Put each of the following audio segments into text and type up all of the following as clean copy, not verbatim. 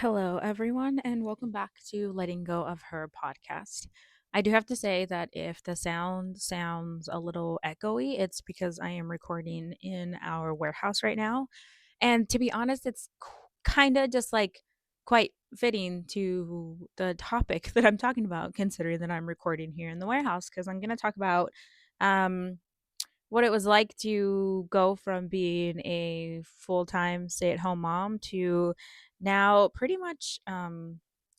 Hello, everyone, and welcome back to Letting Go of Her podcast. I do have to say that if the sound sounds a little echoey, it's because I am recording in our warehouse right now. And to be honest, it's kind of just like quite fitting to the topic that I'm talking about, considering that I'm recording here in the warehouse, because I'm going to talk about um, what it was like to go from being a full-time stay-at-home mom to now pretty much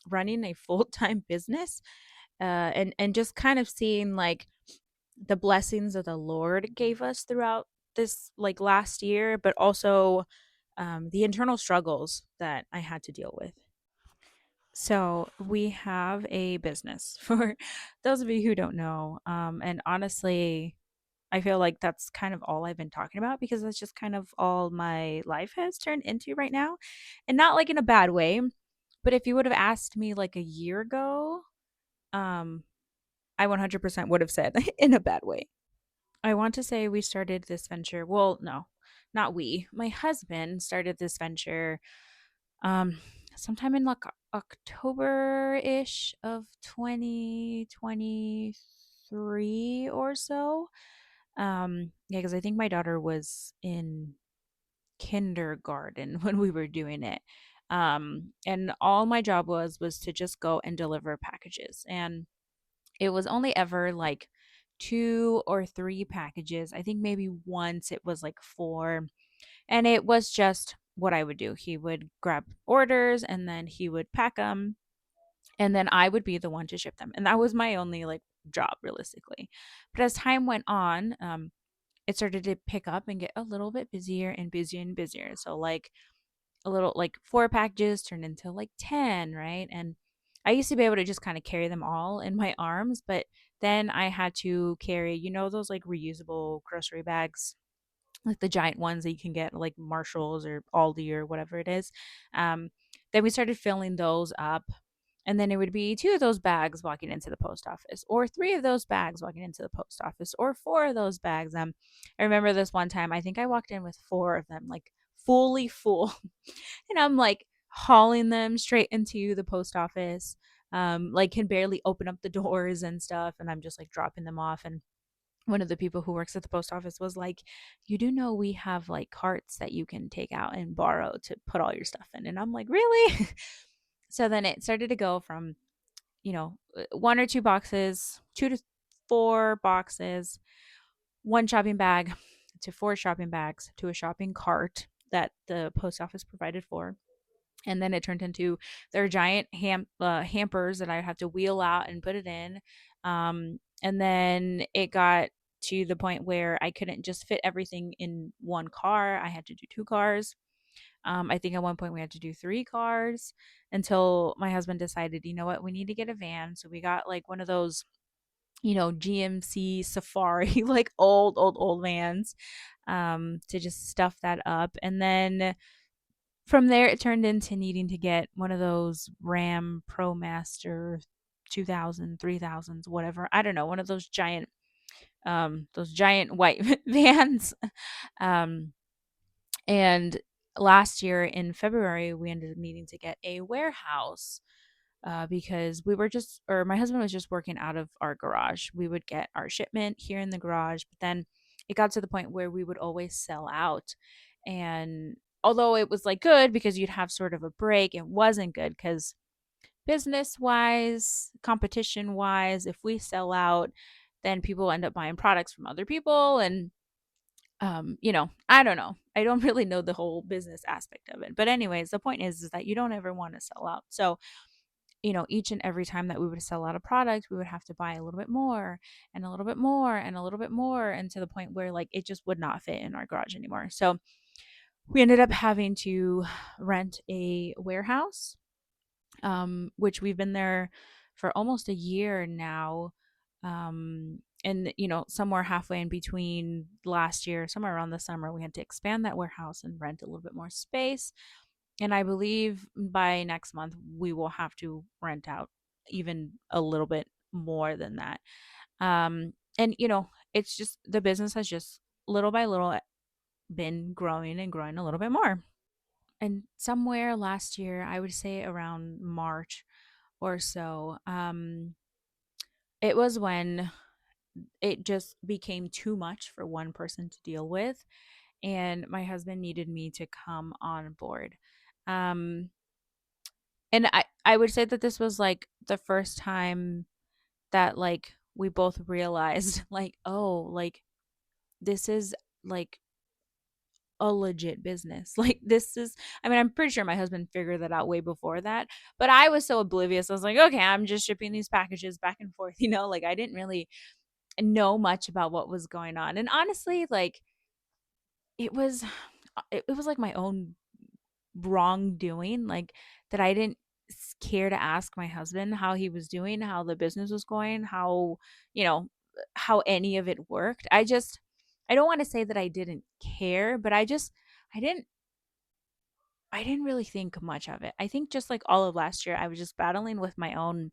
running a full-time business, and just kind of seeing like the blessings that the Lord gave us throughout this like last year, but also the internal struggles that I had to deal with. So we have a business for those of you who don't know, and honestly, I feel like that's kind of all I've been talking about because that's just kind of all my life has turned into right now. And not like in a bad way, but if you would have asked me like a year ago, um I 100% would have said in a bad way. I want to say we started this venture. Well, no, not we. My husband started this venture um sometime in like October-ish of 2023 or so. Yeah, because I think my daughter was in kindergarten when we were doing it. And all my job was to just go and deliver packages. And it was only ever like two or three packages. I think maybe once it was like four. And it was just what I would do. He would grab orders and then he would pack them, and then I would be the one to ship them. And that was my only like job realistically. But as time went on, it started to pick up and get a little bit busier and busier and busier. So like a little like four packages turned into like 10, right? And I used to be able to just kind of carry them all in my arms, but then I had to carry, those like reusable grocery bags, like the giant ones that you can get like Marshalls or Aldi or whatever it is. Um, then we started filling those up, and then it would be two of those bags walking into the post office, or three of those bags walking into the post office, or four of those bags. I remember this one time, I think I walked in with four of them, like fully full, and I'm like hauling them straight into the post office. Like can barely open up the doors and stuff, and I'm just like dropping them off. And one of the people who works at the post office was like, "You do know we have like carts that you can take out and borrow to put all your stuff in." And I'm like, "Really?" So then it started to go from, one or two boxes, two to four boxes, one shopping bag, to four shopping bags, to a shopping cart that the post office provided for. And then it turned into their giant hampers that I have to wheel out and put it in. And then it got to the point where I couldn't just fit everything in one car. I had to do two cars. I think at one point we had to do three cars until my husband decided, you know what, we need to get a van. So we got like one of those, GMC Safari, like old vans, to just stuff that up. And then from there, it turned into needing to get one of those Ram ProMaster 2000, 3000s, whatever. I don't know, one of those giant white vans. Um, and last year in February, we ended up needing to get a warehouse, because or my husband was just working out of our garage. We would get our shipment here in the garage, but then it got to the point where we would always sell out. And although it was like good because you'd have sort of a break, it wasn't good because business wise, competition wise, if we sell out, then people end up buying products from other people. And I don't know. I don't really know the whole business aspect of it. But anyways, the point is that you don't ever want to sell out. So, each and every time that we would sell out a product, we would have to buy a little bit more and a little bit more and a little bit more, and to the point where like it just would not fit in our garage anymore. So we ended up having to rent a warehouse, which we've been there for almost a year now. And somewhere halfway in between last year, somewhere around the summer, we had to expand that warehouse and rent a little bit more space. And I believe by next month, we will have to rent out even a little bit more than that. And, it's just the business has just little by little been growing and growing a little bit more. and somewhere last year, I would say around March or so, it was when it just became too much for one person to deal with, and my husband needed me to come on board. Um, and I would say that this was like the first time that like we both realized like, oh, like this is like a legit business. Like this is, I mean, I'm pretty sure my husband figured that out way before that, but I was so oblivious. I was like, okay, I'm just shipping these packages back and forth, like I didn't really know much about what was going on. And honestly, like it was it was like my own wrongdoing, like that I didn't care to ask my husband how he was doing, how the business was going, you know, how any of it worked. I don't want to say that I didn't care, but I didn't I didn't really think much of it. I think just like all of last year, I was just battling with my own,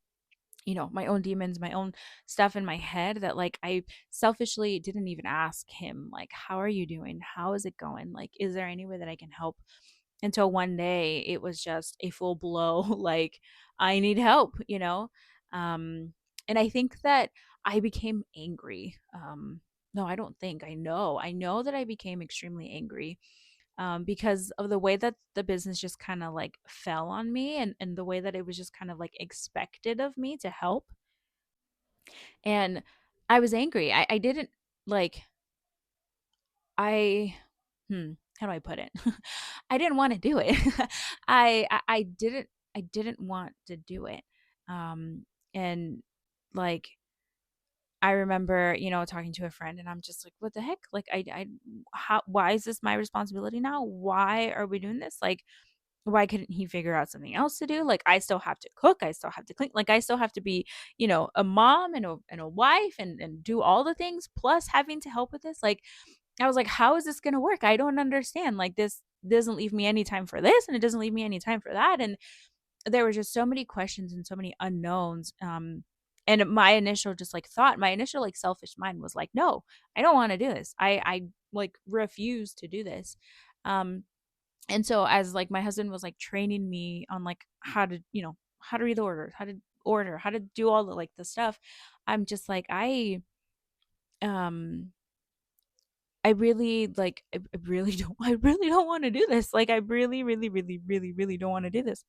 my own demons, my own stuff in my head that like I selfishly didn't even ask him, like, how are you doing? How is it going? Like, is there any way that I can help? Until one day it was just a full blow, like, I need help. Um, and I think that I became angry. No, I don't think I know that I became extremely angry because of the way that the business just kind of like fell on me, and the way that it was just kind of like expected of me to help. And I was angry. I didn't like, I, how do I put it? I didn't want to do it. I didn't want to do it. Um, and like, I remember, talking to a friend and I'm just like, what the heck? Like, why is this my responsibility now? Why are we doing this? Like, why couldn't he figure out something else to do? Like, I still have to cook, I still have to clean, like I still have to be, a mom and a wife and do all the things plus having to help with this. Like, I was like, how is this going to work? I don't understand. Like, this doesn't leave me any time for this and it doesn't leave me any time for that. And there were just so many questions and so many unknowns. And my initial just like thought, my initial like selfish mind was like, no, I don't want to do this. I like refuse to do this. Um, and so as like my husband was like training me on like how to read the orders, how to do all the like the stuff, I'm just like, um I really like I really don't I really don't want to do this. Like I really, really, really, really, really don't want to do this.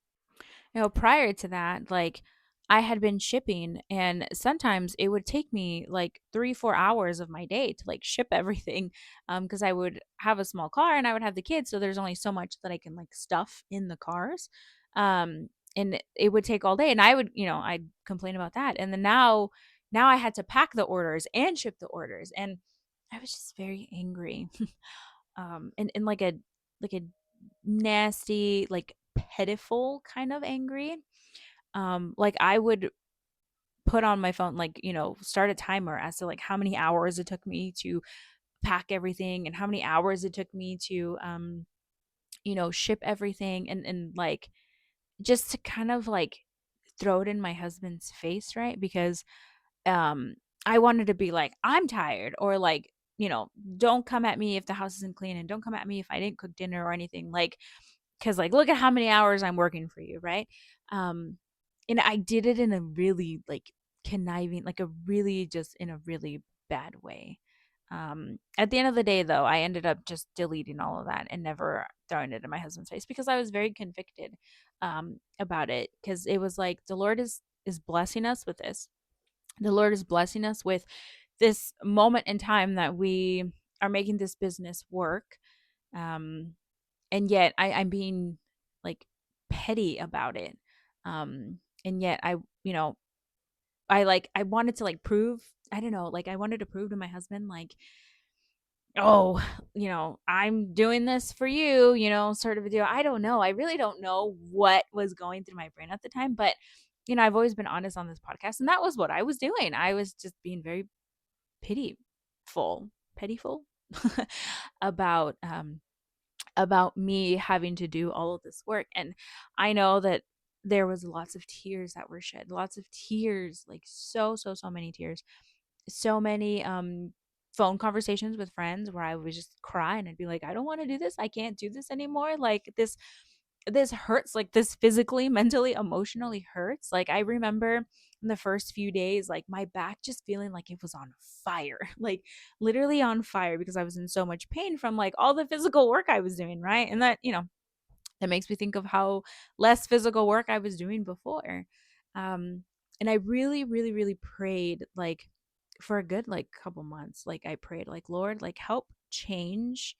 Prior to that, like I had been shipping, and sometimes it would take me like 3, 4 hours of my day to like ship everything. Because I would have a small car and I would have the kids. So there's only so much that I can like stuff in the cars. And it would take all day. And I would, I'd complain about that. And then now I had to pack the orders and ship the orders. And I was just very angry. And like a nasty, like pitiful kind of angry. Like I would put on my phone, like, start a timer as to like how many hours it took me to pack everything and how many hours it took me to ship everything, and like just to kind of like throw it in my husband's face, right? Because um I wanted to be like, I'm tired, or like, don't come at me if the house isn't clean, and don't come at me if I didn't cook dinner or anything, like, because like look at how many hours I'm working for you, right? um and I did it in a really like conniving, like a really just in a really bad way. At the end of the day though, I ended up just deleting all of that and never throwing it in my husband's face, because I was very convicted about it, because it was like the Lord is blessing us with this. The Lord is blessing us with this moment in time that we are making this business work. um and yet I'm being like petty about it. And yet I wanted to like prove, I don't know, like I wanted to prove to my husband, like, oh, I'm doing this for you, sort of a deal. I don't know, I really don't know what was going through my brain at the time, but I've always been honest on this podcast, and that was what I was doing. I was just being very pityful pettyful about me having to do all of this work. And I know that there was lots of tears that were shed, lots of tears, like so many tears, so many phone conversations with friends where I would just cry and I'd be like, I don't want to do this, I can't do this anymore, like this this hurts, like this physically, mentally, emotionally hurts. Like I remember in the first few days, like my back just feeling like it was on fire, like literally on fire, because I was in so much pain from like all the physical work I was doing, right? And that, that makes me think of how less physical work I was doing before. Um, and I really, really, really prayed, like for a good like couple months. Like I prayed, like, Lord, like help change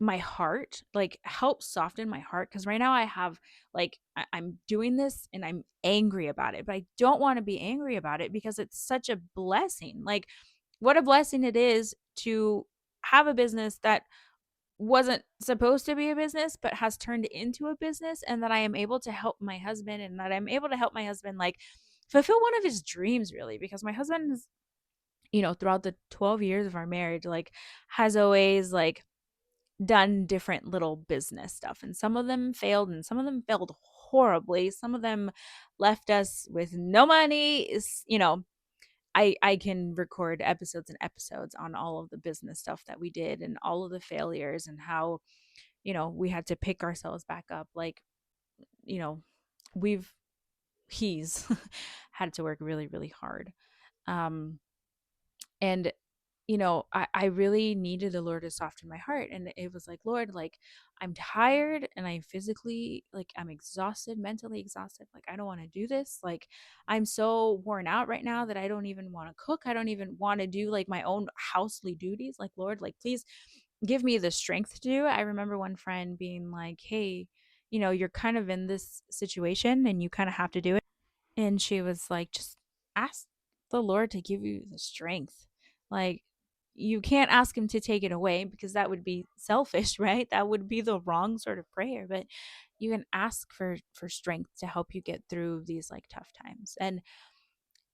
my heart, like help soften my heart, because right now I have like I'm doing this and I'm angry about it, but I don't want to be angry about it because it's such a blessing. Like what a blessing it is to have a business that wasn't supposed to be a business but has turned into a business, and that I am able to help my husband, and that I'm able to help my husband like fulfill one of his dreams, really, because my husband is, throughout the 12 years of our marriage, like has always like done different little business stuff, and some of them failed and some of them failed horribly. Some of them left us with no money. I can record episodes and episodes on all of the business stuff that we did and all of the failures, and how we had to pick ourselves back up. Like, you know we've he's had to work really, really hard. Um and I really needed the Lord to soften my heart. And it was like, Lord, like, I'm tired and I physically, like, I'm exhausted, mentally exhausted. Like, I don't want to do this. Like, I'm so worn out right now that I don't even want to cook. I don't even want to do like my own housely duties. Like, Lord, like, please give me the strength to do it. I remember one friend being like, hey, you're kind of in this situation and you kind of have to do it. And she was like, just ask the Lord to give you the strength. Like, you can't ask him to take it away because that would be selfish, right? That would be the wrong sort of prayer. But you can ask for strength to help you get through these like tough times. And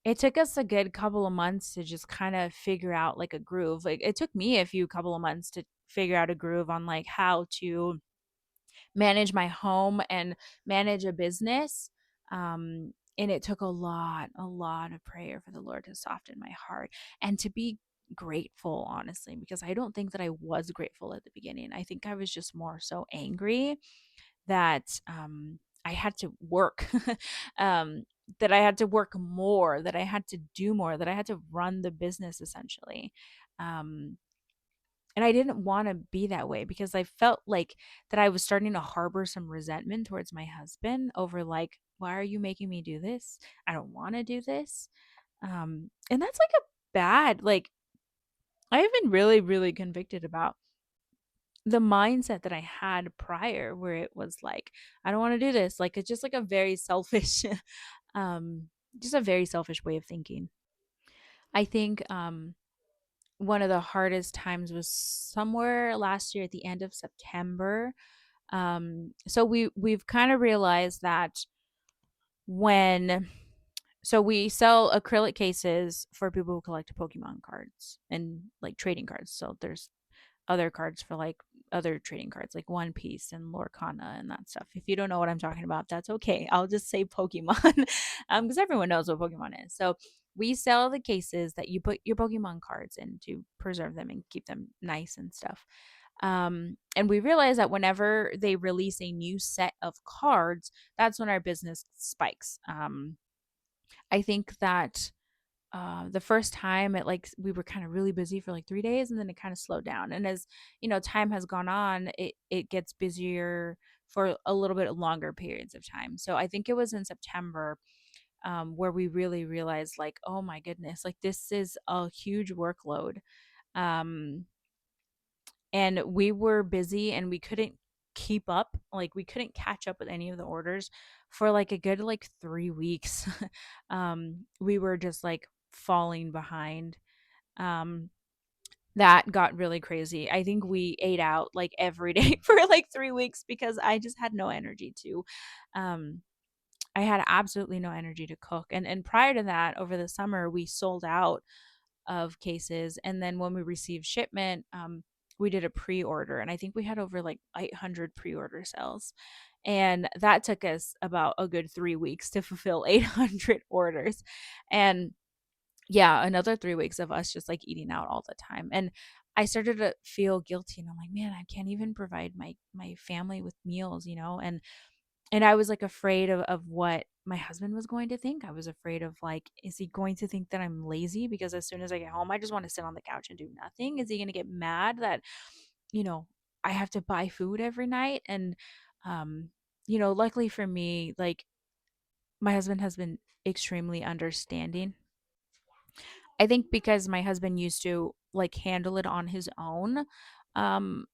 it took us a good couple of months to just kind of figure out like a groove. Like it took me a few couple of months to figure out a groove on like how to manage my home and manage a business. And it took a lot of prayer for the Lord to soften my heart and to be grateful, honestly, because I don't think that I was grateful at the beginning. I think I was just more so angry that I had to work, um, that I had to work more, that I had to do more, that I had to run the business essentially. Um, and I didn't want to be that way because I felt like that I was starting to harbor some resentment towards my husband over like, why are you making me do this? I don't want to do this. And that's like a bad, like, I've been really, really convicted about the mindset that I had prior, where it was like, I don't want to do this. Like, it's just like a very selfish, um, just a very selfish way of thinking. I think, one of the hardest times was somewhere last year at the end of September. So we've kind of realized that when so we sell acrylic cases for people who collect Pokemon cards and like trading cards. So there's other cards for like other trading cards like One Piece and Lorcana and that stuff. If you don't know what I'm talking about, that's okay. I'll just say Pokemon because everyone knows what Pokemon is. So we sell the cases that you put your Pokemon cards in to preserve them and keep them nice and stuff. And we realize that whenever they release a new set of cards, that's when our business spikes. I think that the first time it like we were kind of really busy for like 3 days, and then it kind of slowed down. And as time has gone on, it gets busier for a little bit longer periods of time. So I think it was in September, where we really realized like, oh my goodness, like this is a huge workload. Um, and we were busy and we couldn't keep up, like we couldn't catch up with any of the orders for like a good like 3 weeks. We were just like falling behind. um that got really crazy. I think we ate out like every day for like 3 weeks because I just had no energy to um I had absolutely no energy to cook. And prior to that, over the summer, we sold out of cases. And then when we received shipment, we did a pre-order, and I think we had over like 800 pre-order sales. And that took us about a good 3 weeks to fulfill 800 orders. And yeah, another 3 weeks of us just like eating out all the time. And I started to feel guilty, and I'm like, man, I can't even provide my family with meals, and I was like afraid of what my husband was going to think. I was afraid of like, is he going to think that I'm lazy because as soon as I get home, I just want to sit on the couch and do nothing? Is he going to get mad that, you know, I have to buy food every night? And, um, luckily for me, like my husband has been extremely understanding. I think because my husband used to like handle it on his own, um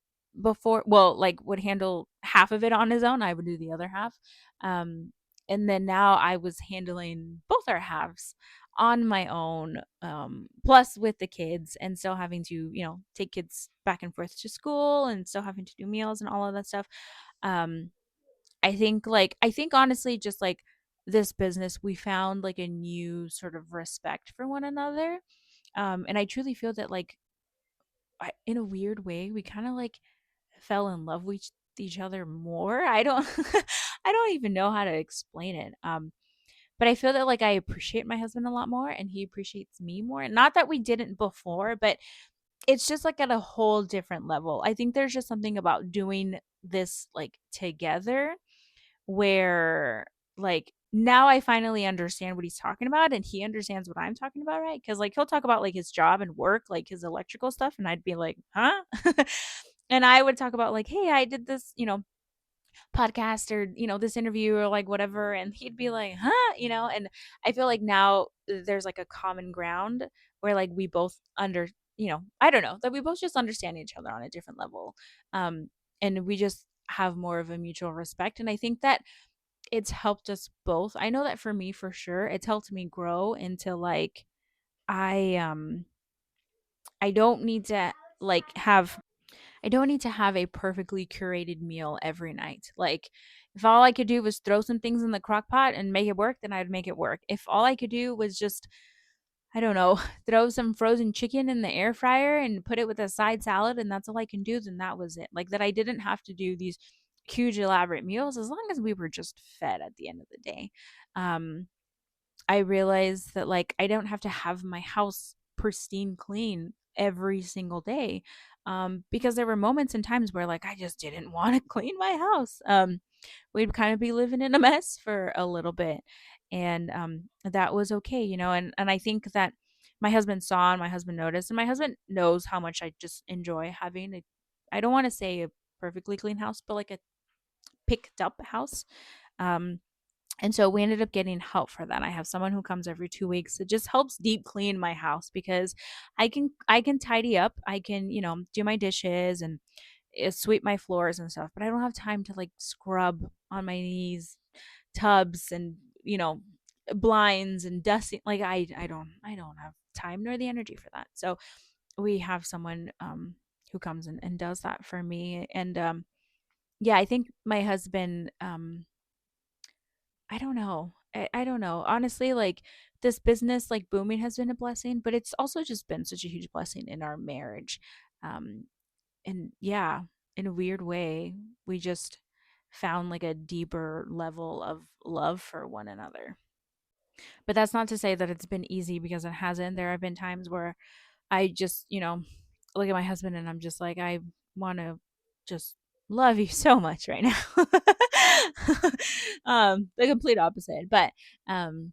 before, well, like would handle half of it on his own, I would do the other half. Um and then now I was handling both our halves on my own, plus with the kids, and still having to, take kids back and forth to school, and still having to do meals and all of that stuff. Um I think honestly, just like this business, we found like a new sort of respect for one another. And I truly feel that like in a weird way, we kind of like fell in love with each other more. I don't I don't even know how to explain it. But I feel that like I appreciate my husband a lot more, and he appreciates me more. Not that we didn't before, but it's just like at a whole different level. I think there's just something about doing this like together where like now I finally understand what he's talking about, and he understands what I'm talking about, right? Because like he'll talk about like his job and work, like his electrical stuff, and I'd be like, huh? And I would talk about like, hey, I did this, podcast, or this interview, or like whatever, and he'd be like, huh? And I feel like now there's like a common ground where like we both I don't know, that we both just understand each other on a different level. um and we just have more of a mutual respect, and I think that it's helped us both. I know that for me, for sure, it's helped me grow into like I um I don't need to like have I don't need to have a perfectly curated meal every night. Like if all I could do was throw some things in the crock pot and make it work, then I'd make it work. If all I could do was just, I don't know, throw some frozen chicken in the air fryer and put it with a side salad, and that's all I can do, then that was it. Like that I didn't have to do these huge elaborate meals as long as we were just fed at the end of the day. Um I realized that like I don't have to have my house pristine clean every single day. Because there were moments and times where like I just didn't want to clean my house. We'd kind of be living in a mess for a little bit, and that was okay, and I think that my husband saw, and my husband noticed, and my husband knows how much I just enjoy having a, I don't want to say a perfectly clean house, but like a picked up house. Um and so we ended up getting help for that. I have someone who comes every 2 weeks that just helps deep clean my house, because I can tidy up, I can, do my dishes and sweep my floors and stuff, but I don't have time to like scrub on my knees tubs and, blinds and dusting. Like I don't have time nor the energy for that. So we have someone who comes and does that for me. And yeah, I think my husband, I don't know. I don't know. Honestly, like this business like booming has been a blessing, but it's also just been such a huge blessing in our marriage. Um and yeah, in a weird way, we just found like a deeper level of love for one another. But that's not to say that it's been easy, because it hasn't. There have been times where I just, look at my husband and I'm just like, I want to just love you so much right now. The complete opposite. But um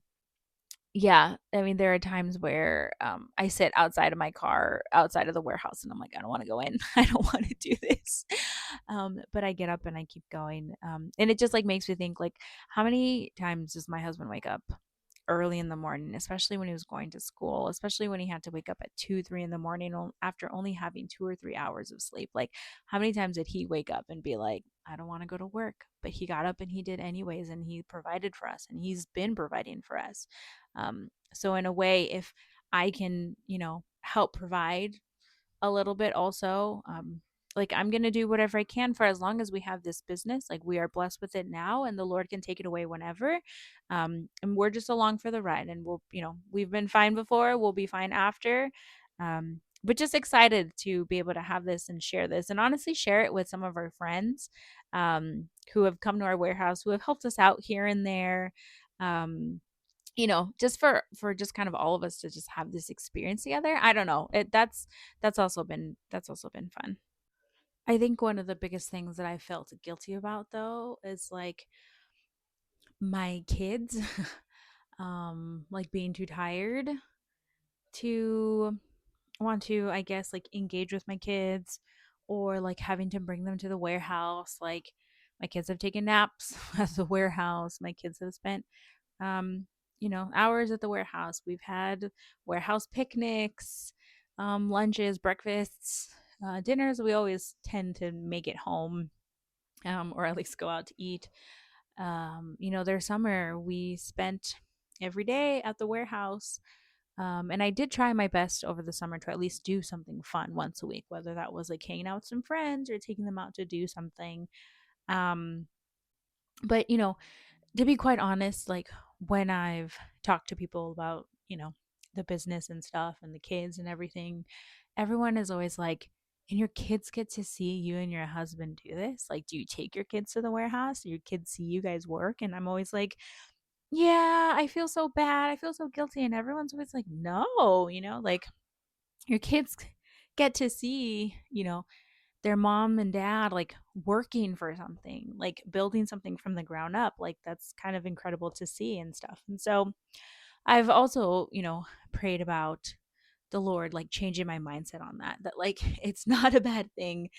yeah, I mean, there are times where I sit outside of my car, outside of the warehouse, and I'm like, I don't want to go in. I don't want to do this. But I get up and I keep going. And it just like makes me think like, how many times does my husband wake up early in the morning, especially when he was going to school, especially when he had to wake up at 2, 3 in the morning after only having 2 or 3 hours of sleep. Like, how many times did he wake up and be like, I don't want to go to work? But he got up and he did anyways, and he provided for us, and he's been providing for us. So, in a way, if I can, help provide a little bit also, like I'm going to do whatever I can for as long as we have this business. Like we are blessed with it now, and the Lord can take it away whenever. And we're just along for the ride, and we'll, we've been fine before, we'll be fine after. But just excited to be able to have this and share this, and honestly share it with some of our friends who have come to our warehouse, who have helped us out here and there. Um, just for just kind of all of us to just have this experience together. I don't know. That's also been fun. I think one of the biggest things that I felt guilty about though is like my kids like being too tired to want to, I guess, like engage with my kids, or like having to bring them to the warehouse. Like my kids have taken naps at the warehouse. My kids have spent hours at the warehouse. We've had warehouse picnics, lunches, breakfasts, dinners. We always tend to make it home, or at least go out to eat. Their summer we spent every day at the warehouse. And I did try my best over the summer to at least do something fun once a week, whether that was like hanging out with some friends or taking them out to do something. Um, but to be quite honest, like when I've talked to people about, the business and stuff and the kids and everything, everyone is always like, and your kids get to see you and your husband do this? Like, do you take your kids to the warehouse? Do your kids see you guys work? And I'm always like, yeah, I feel so bad. I feel so guilty. And everyone's always like, no, like your kids get to see, their mom and dad like working for something, like building something from the ground up. Like that's kind of incredible to see and stuff. And so I've also, prayed about the Lord like changing my mindset on that like it's not a bad thing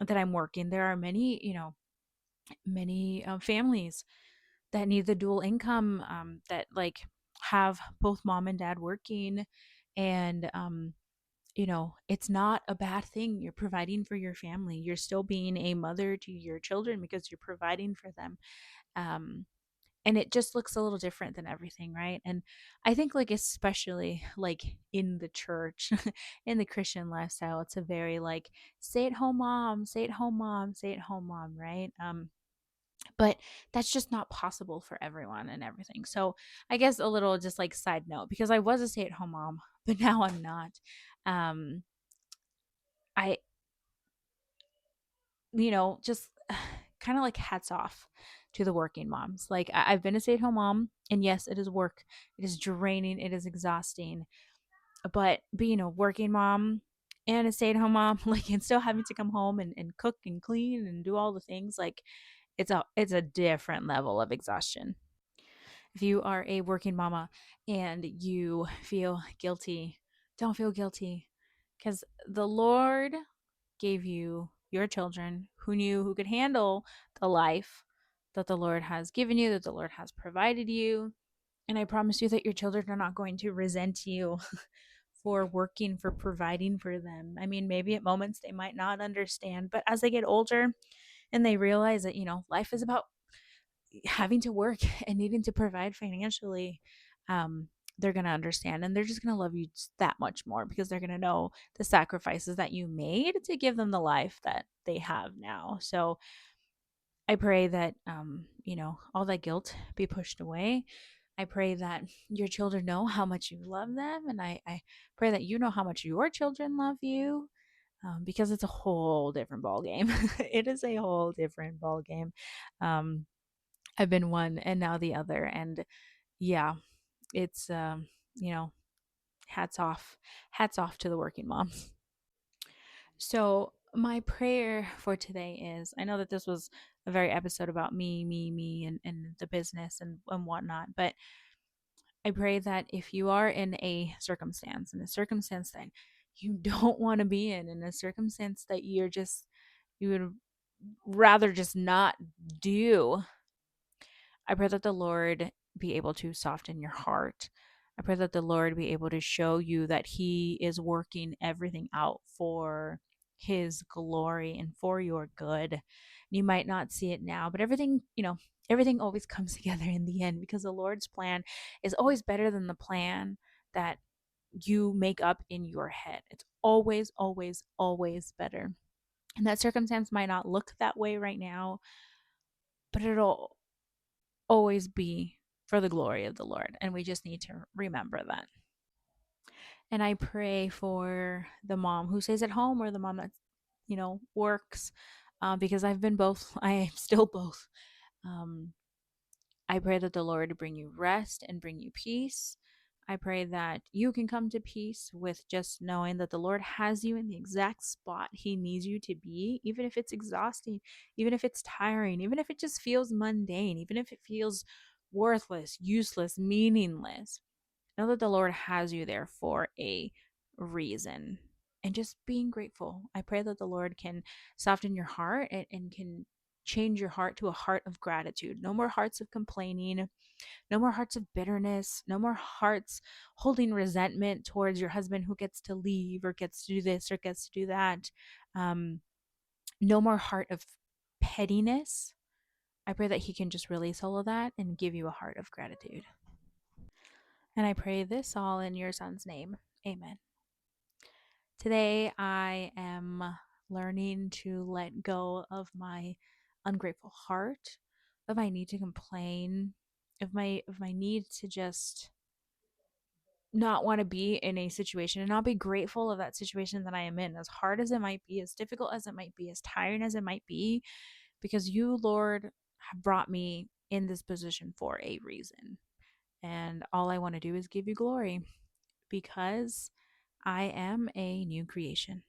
that I'm working. There are many families that need the dual income, that like have both mom and dad working. And it's not a bad thing. You're providing for your family. You're still being a mother to your children because you're providing for them. Um, and it just looks a little different than everything, right? And I think like especially like in the church, in the Christian lifestyle, it's a very like stay at home mom, stay at home mom, stay at home mom, right? But that's just not possible for everyone and everything. So I guess a little just like side note, because I was a stay at home mom, but now I'm not. Um, I just kind of like hats off to the working moms. Like I've been a stay at home mom, and yes, it is work. It is draining. It is exhausting. But being a working mom and a stay at home mom, like, and still having to come home and cook and clean and do all the things, like, it's a different level of exhaustion. If you are a working mama and you feel guilty, don't feel guilty, because the Lord gave you your children who could handle the life that the Lord has given you, that the Lord has provided you. And I promise you that your children are not going to resent you for working, for providing for them. I mean, maybe at moments they might not understand, but as they get older and they realize that, life is about having to work and needing to provide financially, um, they're going to understand, and they're just going to love you that much more because they're going to know the sacrifices that you made to give them the life that they have now. So I pray that, all that guilt be pushed away. I pray that your children know how much you love them. And I pray that you know how much your children love you, because it's a whole different ball game. It is a whole different ball game. Um, I've been one and now the other. And yeah, it's, you know, hats off to the working moms. So, my prayer for today is, I know that this was a very episode about me, and the business and whatnot, but I pray that if you are in a circumstance that you don't want to be in a circumstance that you would rather just not do, I pray that the Lord be able to soften your heart. I pray that the Lord be able to show you that He is working everything out for His glory and for your good. You might not see it now, but everything always comes together in the end, because the Lord's plan is always better than the plan that you make up in your head. It's always, always, always better. And that circumstance might not look that way right now, but it'll always be for the glory of the Lord. And we just need to remember that. And I pray for the mom who stays at home, or the mom that, works, because I've been both. I am still both. Um, I pray that the Lord bring you rest and bring you peace. I pray that you can come to peace with just knowing that the Lord has you in the exact spot He needs you to be, even if it's exhausting, even if it's tiring, even if it just feels mundane, even if it feels worthless, useless, meaningless. Know that the Lord has you there for a reason. And just being grateful. I pray that the Lord can soften your heart and can change your heart to a heart of gratitude. No more hearts of complaining, no more hearts of bitterness, no more hearts holding resentment towards your husband who gets to leave or gets to do this or gets to do that. Um, no more heart of pettiness. I pray that He can just release all of that and give you a heart of gratitude. And I pray this all in your son's name. Amen. Today I am learning to let go of my ungrateful heart, of my need to complain, of my need to just not want to be in a situation and not be grateful of that situation that I am in, as hard as it might be, as difficult as it might be, as tiring as it might be, because you, Lord, have brought me in this position for a reason. And all I want to do is give you glory because I am a new creation.